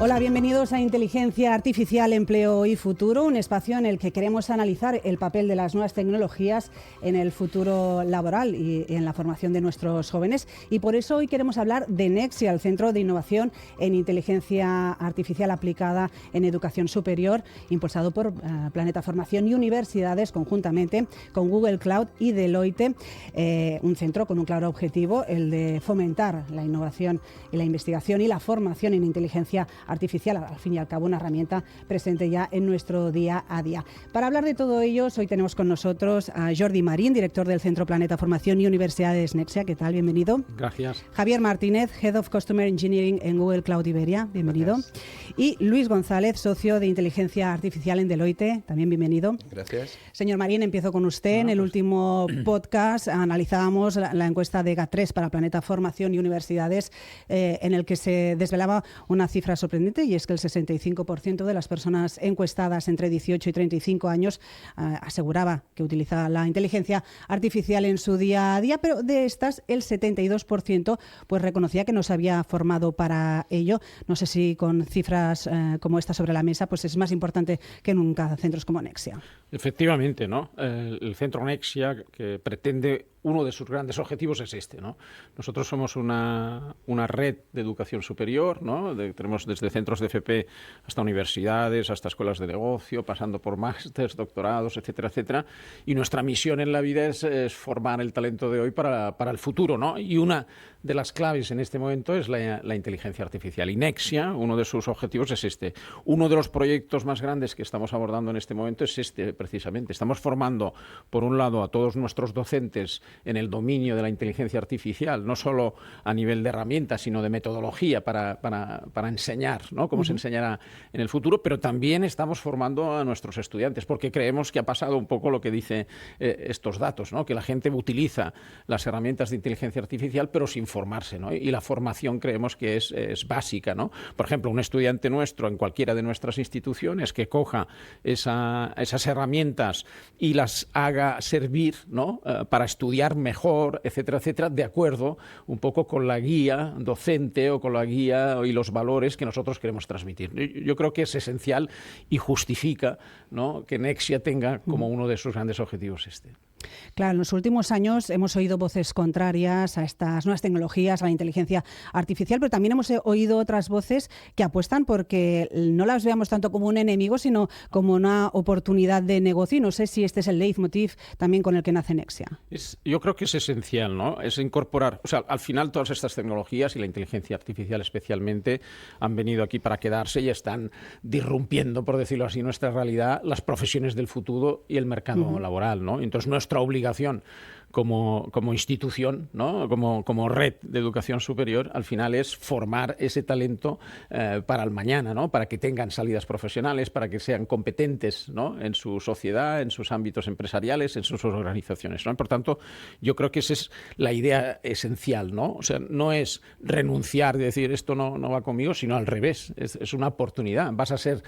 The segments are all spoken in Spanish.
Hola, bienvenidos a Inteligencia Artificial, Empleo y Futuro, un espacio en el que queremos analizar el papel de las nuevas tecnologías en el futuro laboral y en la formación de nuestros jóvenes. Y por eso hoy queremos hablar de Nexia, el Centro de Innovación en Inteligencia Artificial aplicada en Educación Superior, impulsado por Planeta Formación y Universidades conjuntamente con Google Cloud y Deloitte. Un centro con un claro objetivo, el de fomentar la innovación y la investigación y la formación en inteligencia artificial, al fin y al cabo una herramienta presente ya en nuestro día a día. Para hablar de todo ello, hoy tenemos con nosotros a Jordi Marín, director del Centro Planeta Formación y Universidades Nexia. ¿Qué tal? Bienvenido. Gracias. Javier Martínez, Head of Customer Engineering en Google Cloud Iberia. Bienvenido. Gracias. Y Luis González, socio de Inteligencia Artificial en Deloitte. También bienvenido. Gracias. Señor Marín, empiezo con usted. En el último podcast analizábamos la encuesta de GAT3 para Planeta Formación y Universidades, en el que se desvelaba una cifra sorprendente, y es que el 65% de las personas encuestadas entre 18 y 35 años aseguraba que utiliza la inteligencia artificial en su día a día, pero de estas el 72% pues reconocía que no se había formado para ello. No sé si con cifras como esta sobre la mesa pues es más importante que nunca centros como Nexia. Efectivamente, ¿no? El centro Nexia, que pretende, uno de sus grandes objetivos es este, ¿no? Nosotros somos una red de educación superior, ¿no? Tenemos desde centros de FP hasta universidades, hasta escuelas de negocio, pasando por másters, doctorados, etcétera, etcétera. Y nuestra misión en la vida es formar el talento de hoy para el futuro, ¿no? Y una de las claves en este momento es la inteligencia artificial. Y Nexia, uno de sus objetivos es este. Uno de los proyectos más grandes que estamos abordando en este momento es este, precisamente. Estamos formando, por un lado, a todos nuestros docentes en el dominio de la inteligencia artificial, no solo a nivel de herramientas, sino de metodología para enseñar, ¿no? Cómo se enseñará en el futuro, pero también estamos formando a nuestros estudiantes, porque creemos que ha pasado un poco lo que dice estos datos, ¿no? Que la gente utiliza las herramientas de inteligencia artificial, pero sin formarse, ¿no? Y la formación creemos que es básica, ¿no? Por ejemplo, un estudiante nuestro en cualquiera de nuestras instituciones que coja esas herramientas y las haga servir, ¿no? Para estudiar mejor, etcétera, etcétera, de acuerdo un poco con la guía docente o con la guía y los valores que nosotros queremos transmitir. Yo creo que es esencial y justifica, ¿no?, que Nexia tenga como uno de sus grandes objetivos este. Claro, en los últimos años hemos oído voces contrarias a estas nuevas tecnologías, a la inteligencia artificial, pero también hemos oído otras voces que apuestan porque no las veamos tanto como un enemigo, sino como una oportunidad de negocio. Y no sé si este es el leitmotiv también con el que nace Nexia. Yo creo que es esencial, ¿no? Es incorporar, o sea, al final todas estas tecnologías y la inteligencia artificial especialmente han venido aquí para quedarse y están disrumpiendo, por decirlo así, nuestra realidad, las profesiones del futuro y el mercado laboral, ¿no? Entonces nuestra obligación como institución, ¿no?, como red de educación superior, al final es formar ese talento para el mañana, ¿no?, para que tengan salidas profesionales, para que sean competentes, ¿no?, en su sociedad, en sus ámbitos empresariales, en sus organizaciones, ¿no? Por tanto, yo creo que esa es la idea esencial, ¿no? O sea, no es renunciar, de decir esto no va conmigo, sino al revés, es una oportunidad. Vas a ser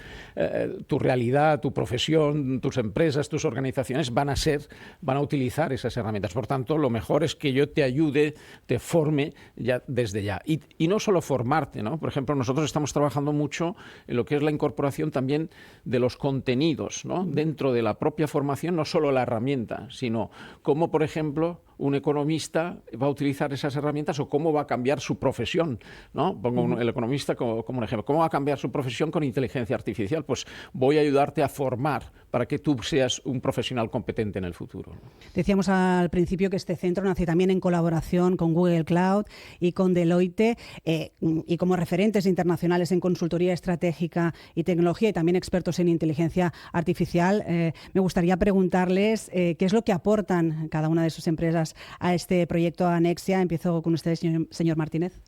tu realidad, tu profesión, tus empresas, tus organizaciones van a utilizar esas herramientas. Por tanto, lo mejor es que yo te ayude, te forme ya desde ya. Y no solo formarte, ¿no? Por ejemplo, nosotros estamos trabajando mucho en lo que es la incorporación también de los contenidos, ¿no?, dentro de la propia formación, no solo la herramienta, sino cómo, por ejemplo, un economista va a utilizar esas herramientas o cómo va a cambiar su profesión, ¿no? Pongo el economista como un ejemplo. ¿Cómo va a cambiar su profesión con inteligencia artificial? Pues voy a ayudarte a formar para que tú seas un profesional competente en el futuro. Decíamos al principio que este centro nace también en colaboración con Google Cloud y con Deloitte y como referentes internacionales en consultoría estratégica y tecnología y también expertos en inteligencia artificial. Me gustaría preguntarles qué es lo que aportan cada una de sus empresas a este proyecto Nexia. Empiezo con usted, señor Martínez.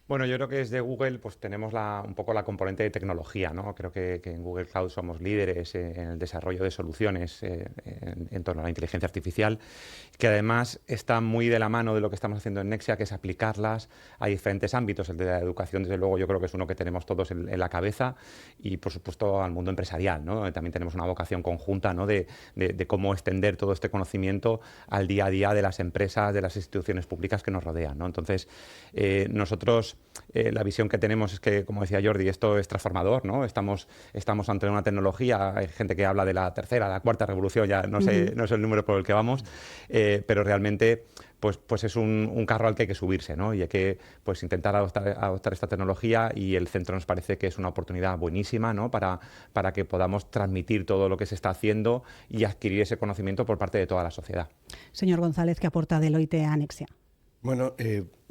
Bueno, yo creo que desde Google pues tenemos un poco la componente de tecnología, ¿no? Creo que en Google Cloud somos líderes en el desarrollo de soluciones en torno a la inteligencia artificial, que además está muy de la mano de lo que estamos haciendo en Nexia, que es aplicarlas a diferentes ámbitos. El de la educación, desde luego, yo creo que es uno que tenemos todos en la cabeza y, por supuesto, al mundo empresarial, ¿no? También tenemos una vocación conjunta, ¿no?, de cómo extender todo este conocimiento al día a día de las empresas, de las instituciones públicas que nos rodean, ¿no? Entonces, nosotros nosotros la visión que tenemos es que, como decía Jordi, esto es transformador, ¿no? Estamos ante una tecnología, hay gente que habla de la tercera, la cuarta revolución, ya no sé el número por el que vamos, pero realmente pues es un carro al que hay que subirse, ¿no? Y hay que pues intentar adoptar esta tecnología, y el centro nos parece que es una oportunidad buenísima, ¿no? para que podamos transmitir todo lo que se está haciendo y adquirir ese conocimiento por parte de toda la sociedad. Señor González, ¿qué aporta Deloitte a Nexia? Bueno,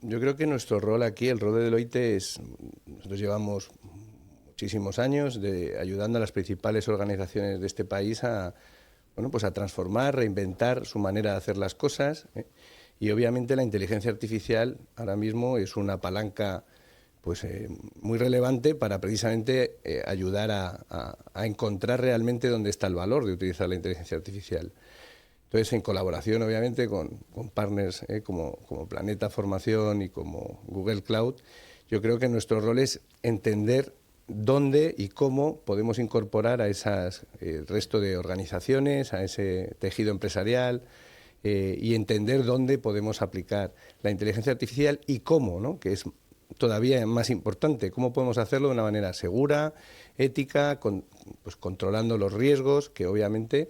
yo creo que nuestro rol aquí, el rol de Deloitte nosotros llevamos muchísimos años ayudando a las principales organizaciones de este país a transformar, reinventar su manera de hacer las cosas, y obviamente la inteligencia artificial ahora mismo es una palanca muy relevante para precisamente ayudar a encontrar realmente dónde está el valor de utilizar la inteligencia artificial. Entonces, en colaboración, obviamente, con partners como Planeta Formación y como Google Cloud, yo creo que nuestro rol es entender dónde y cómo podemos incorporar a el resto de organizaciones, a ese tejido empresarial, y entender dónde podemos aplicar la inteligencia artificial y cómo, ¿no? Que es todavía más importante, cómo podemos hacerlo de una manera segura, ética, controlando los riesgos, que obviamente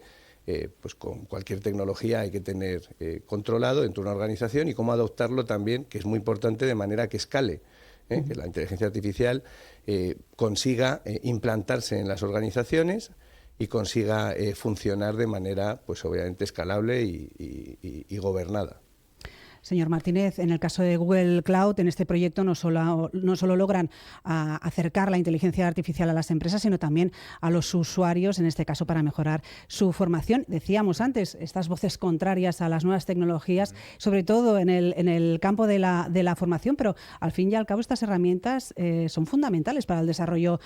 con cualquier tecnología hay que tener controlado dentro de una organización, y cómo adoptarlo también, que es muy importante, de manera que escale, que la inteligencia artificial consiga implantarse en las organizaciones y consiga funcionar de manera, pues obviamente, escalable y gobernada. Señor Martínez, en el caso de Google Cloud, en este proyecto no solo logran acercar la inteligencia artificial a las empresas, sino también a los usuarios, en este caso para mejorar su formación. Decíamos antes, estas voces contrarias a las nuevas tecnologías, sobre todo en el campo de la formación, pero al fin y al cabo estas herramientas son fundamentales para el desarrollo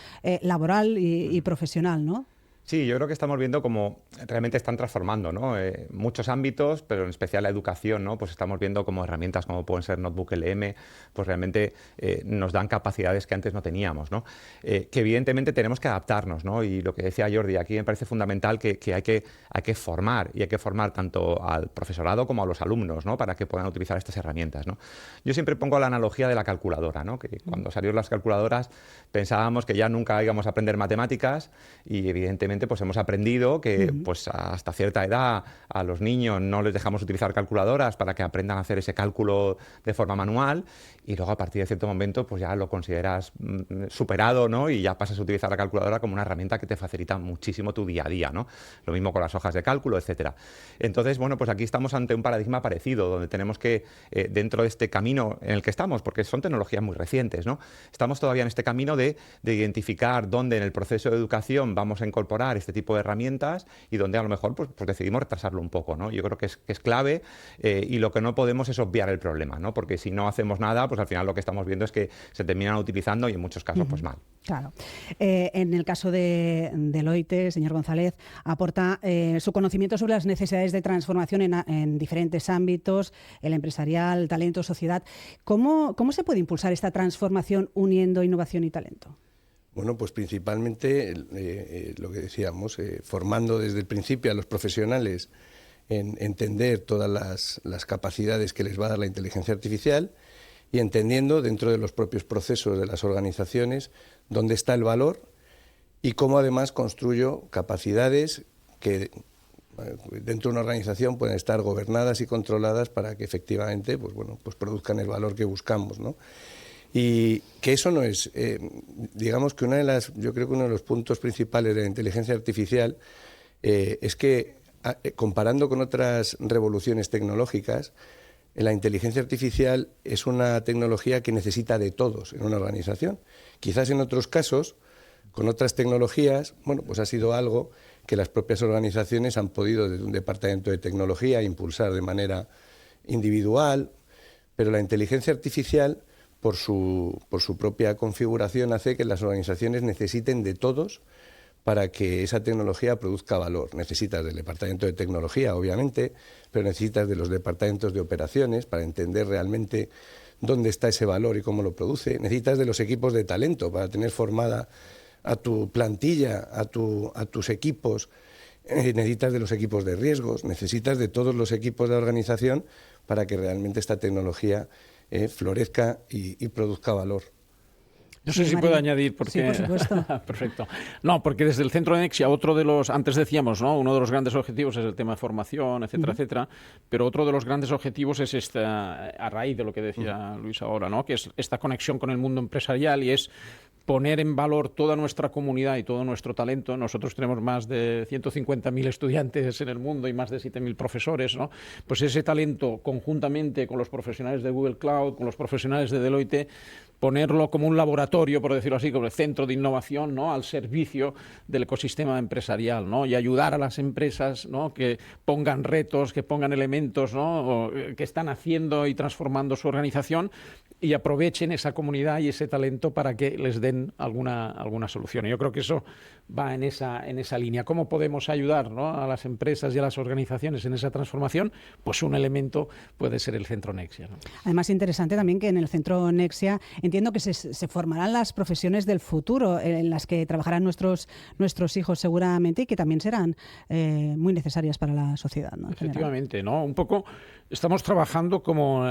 laboral y profesional, ¿no? Sí, yo creo que estamos viendo cómo realmente están transformando, ¿no? Muchos ámbitos, pero en especial la educación, ¿no? Pues estamos viendo como herramientas como pueden ser Notebook LM, pues realmente nos dan capacidades que antes no teníamos, ¿no? Que evidentemente tenemos que adaptarnos, ¿no? Y lo que decía Jordi, aquí me parece fundamental que hay que formar, y hay que formar tanto al profesorado como a los alumnos, ¿no? Para que puedan utilizar estas herramientas, ¿no? Yo siempre pongo la analogía de la calculadora, ¿no? Que cuando salieron las calculadoras pensábamos que ya nunca íbamos a aprender matemáticas, y evidentemente pues hemos aprendido que pues hasta cierta edad a los niños no les dejamos utilizar calculadoras para que aprendan a hacer ese cálculo de forma manual, y luego a partir de cierto momento pues ya lo consideras superado, ¿no? Y ya pasas a utilizar la calculadora como una herramienta que te facilita muchísimo tu día a día, ¿no? Lo mismo con las hojas de cálculo, etcétera. Entonces, bueno, pues aquí estamos ante un paradigma parecido, donde tenemos que, dentro de este camino en el que estamos, porque son tecnologías muy recientes, ¿no? Estamos todavía en este camino de identificar dónde en el proceso de educación vamos a incorporar este tipo de herramientas, y donde a lo mejor pues decidimos retrasarlo un poco, ¿no? Yo creo que es clave, y lo que no podemos es obviar el problema, ¿no? Porque si no hacemos nada, pues al final lo que estamos viendo es que se terminan utilizando, y en muchos casos pues mal. Claro. En el caso de Deloitte, señor González, aporta su conocimiento sobre las necesidades de transformación en diferentes ámbitos, el empresarial, talento, sociedad. ¿Cómo se puede impulsar esta transformación uniendo innovación y talento? Bueno, pues principalmente lo que decíamos, formando desde el principio a los profesionales en entender todas las capacidades que les va a dar la inteligencia artificial, y entendiendo dentro de los propios procesos de las organizaciones dónde está el valor y cómo además construyo capacidades que dentro de una organización pueden estar gobernadas y controladas para que efectivamente pues produzcan el valor que buscamos, ¿no? Y que eso no es, digamos que yo creo que uno de los puntos principales de la inteligencia artificial es que, comparando con otras revoluciones tecnológicas, la inteligencia artificial es una tecnología que necesita de todos en una organización. Quizás en otros casos, con otras tecnologías, pues ha sido algo que las propias organizaciones han podido, desde un departamento de tecnología, impulsar de manera individual, pero la inteligencia artificial, por su propia configuración, hace que las organizaciones necesiten de todos para que esa tecnología produzca valor. Necesitas del departamento de tecnología, obviamente, pero necesitas de los departamentos de operaciones para entender realmente dónde está ese valor y cómo lo produce. Necesitas de los equipos de talento para tener formada a tu plantilla, a tus equipos. Necesitas de los equipos de riesgos, necesitas de todos los equipos de organización para que realmente esta tecnología florezca y produzca valor. No sé si puedo añadir, porque... Sí, por supuesto. Perfecto. No, porque desde el Centro Nexia, otro de los... Antes decíamos, ¿no? Uno de los grandes objetivos es el tema de formación, etcétera, etcétera, pero otro de los grandes objetivos es esta, a raíz de lo que decía Luis ahora, ¿no? Que es esta conexión con el mundo empresarial y es poner en valor toda nuestra comunidad y todo nuestro talento. Nosotros tenemos más de 150.000 estudiantes en el mundo y más de 7.000 profesores, ¿no? Pues ese talento, conjuntamente con los profesionales de Google Cloud, con los profesionales de Deloitte, ponerlo como un laboratorio, por decirlo así, como el centro de innovación, ¿no? Al servicio del ecosistema empresarial, ¿no? Y ayudar a las empresas, ¿no? Que pongan retos, que pongan elementos, ¿no? Que están haciendo y transformando su organización y aprovechen esa comunidad y ese talento para que les den alguna solución. Y yo creo que eso va en esa línea. ¿Cómo podemos ayudar, ¿no? A las empresas y a las organizaciones en esa transformación? Pues un elemento puede ser el Centro Nexia, ¿no? Además, interesante también que en el Centro Nexia entiendo que se formarán las profesiones del futuro en las que trabajarán nuestros hijos seguramente y que también serán muy necesarias para la sociedad, ¿no? Efectivamente, ¿no? Un poco estamos trabajando como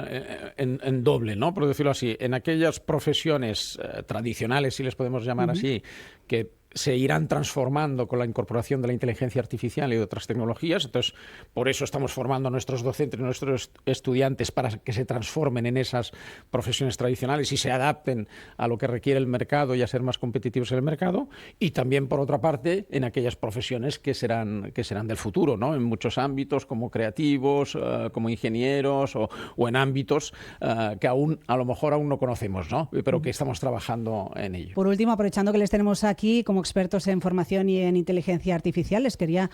en doble, ¿no? Por decirlo así, en aquellas profesiones tradicionales, si les podemos llamar así, que se irán transformando con la incorporación de la inteligencia artificial y de otras tecnologías. Entonces, por eso estamos formando a nuestros docentes, a nuestros estudiantes para que se transformen en esas profesiones tradicionales y se adapten a lo que requiere el mercado y a ser más competitivos en el mercado. Y también, por otra parte, en aquellas profesiones que serán del futuro, ¿no? En muchos ámbitos, como creativos, como ingenieros o en ámbitos que a lo mejor aún no conocemos, ¿no? Pero que estamos trabajando en ello. Por último, aprovechando que les tenemos aquí como expertos en formación y en inteligencia artificial, les quería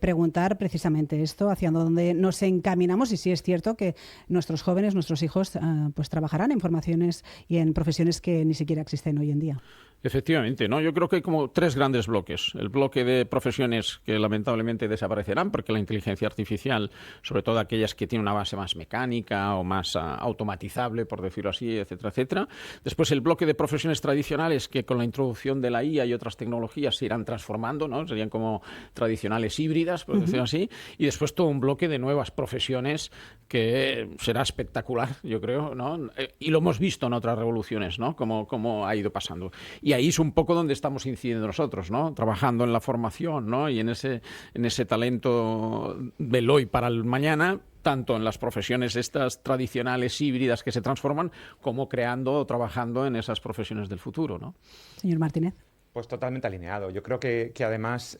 preguntar precisamente esto, hacia dónde nos encaminamos y si es cierto que nuestros jóvenes, nuestros hijos, pues trabajarán en formaciones y en profesiones que ni siquiera existen hoy en día. Efectivamente, ¿no? Yo creo que hay como tres grandes bloques. El bloque de profesiones que lamentablemente desaparecerán porque la inteligencia artificial, sobre todo aquellas que tienen una base más mecánica o más automatizable, por decirlo así, etcétera, etcétera. Después el bloque de profesiones tradicionales que con la introducción de la IA y otras tecnologías se irán transformando, ¿no? Serían como tradicionales híbridas, por decirlo así. Y después todo un bloque de nuevas profesiones que será espectacular, yo creo, ¿no? Y lo hemos visto en otras revoluciones, ¿no? Cómo ha ido pasando. Y ahí es un poco donde estamos incidiendo nosotros, ¿no? Trabajando en la formación, ¿no? Y en ese talento del hoy para el mañana, tanto en las profesiones estas tradicionales híbridas que se transforman, como creando o trabajando en esas profesiones del futuro, ¿no? Señor Martínez. Pues totalmente alineado. Yo creo que además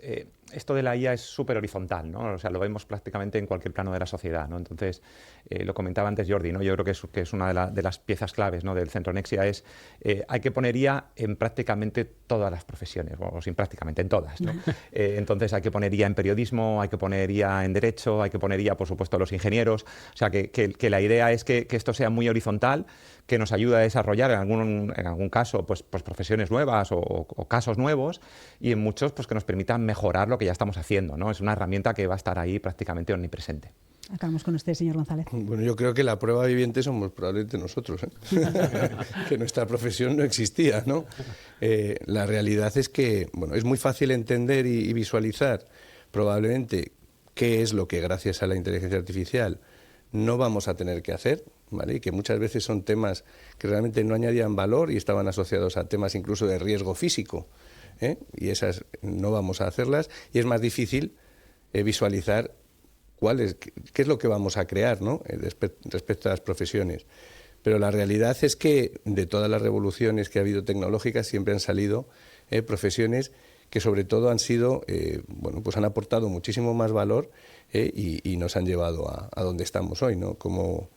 esto de la IA es súper horizontal, ¿no? O sea, lo vemos prácticamente en cualquier plano de la sociedad, ¿no? Entonces, lo comentaba antes Jordi, ¿no? Yo creo que es una de las piezas claves, ¿no? Del Centro Nexia hay que poner IA en prácticamente todas las profesiones, o sin prácticamente, en todas, ¿no? Entonces hay que poner IA en periodismo, hay que poner IA en derecho, hay que poner IA, por supuesto, a los ingenieros. O sea, que la idea es que esto sea muy horizontal, que nos ayude a desarrollar en algún caso pues profesiones nuevas o casos nuevos, y en muchos pues que nos permitan mejorar lo que ya estamos haciendo, ¿no? Es una herramienta que va a estar ahí prácticamente omnipresente. Acabamos con usted, señor González. Bueno, yo creo que la prueba viviente somos probablemente nosotros, ¿eh? Que nuestra profesión no existía, ¿no? La realidad es que, bueno, es muy fácil entender y visualizar probablemente qué es lo que gracias a la inteligencia artificial no vamos a tener que hacer, ¿vale? Y que muchas veces son temas que realmente no añadían valor y estaban asociados a temas incluso de riesgo físico, ¿eh? Y esas no vamos a hacerlas, y es más difícil visualizar qué es lo que vamos a crear, ¿no? Respecto a las profesiones. Pero la realidad es que de todas las revoluciones que ha habido tecnológicas siempre han salido profesiones que sobre todo han sido, bueno, pues han aportado muchísimo más valor y nos han llevado a donde estamos hoy, ¿no? Como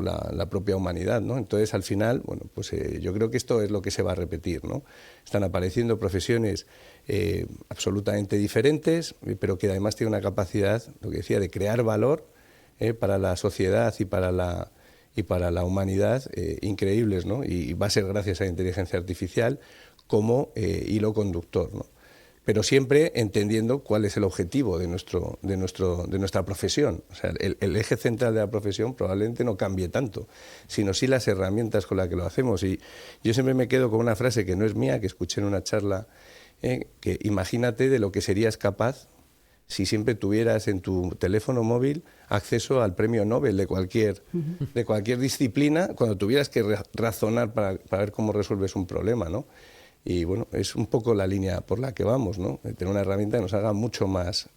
la propia humanidad, ¿no? Entonces, al final, bueno, pues yo creo que esto es lo que se va a repetir, ¿no? Están apareciendo profesiones absolutamente diferentes, pero que además tienen una capacidad, lo que decía, de crear valor para la sociedad y para la humanidad increíbles, ¿no? Y va a ser gracias a la inteligencia artificial como hilo conductor, ¿no? Pero siempre entendiendo cuál es el objetivo de nuestra profesión. O sea, el eje central de la profesión probablemente no cambie tanto, sino sí las herramientas con las que lo hacemos. Y yo siempre me quedo con una frase que no es mía, que escuché en una charla, que imagínate de lo que serías capaz si siempre tuvieras en tu teléfono móvil acceso al premio Nobel de cualquier disciplina, cuando tuvieras que razonar para ver cómo resuelves un problema, ¿no? Y bueno, es un poco la línea por la que vamos, ¿no? Tener una herramienta que nos haga mucho más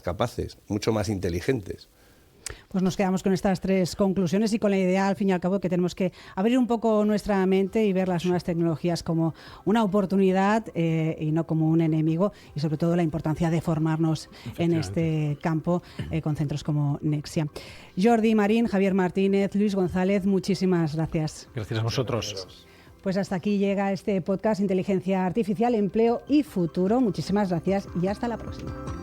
capaces, mucho más inteligentes. Pues nos quedamos con estas 3 conclusiones y con la idea, al fin y al cabo, que tenemos que abrir un poco nuestra mente y ver las nuevas tecnologías como una oportunidad y no como un enemigo, y sobre todo la importancia de formarnos en este campo con centros como Nexia. Jordi Marín, Javier Martínez, Luis González, muchísimas gracias. Gracias a vosotros. Pues hasta aquí llega este podcast Inteligencia Artificial, Empleo y Futuro. Muchísimas gracias y hasta la próxima.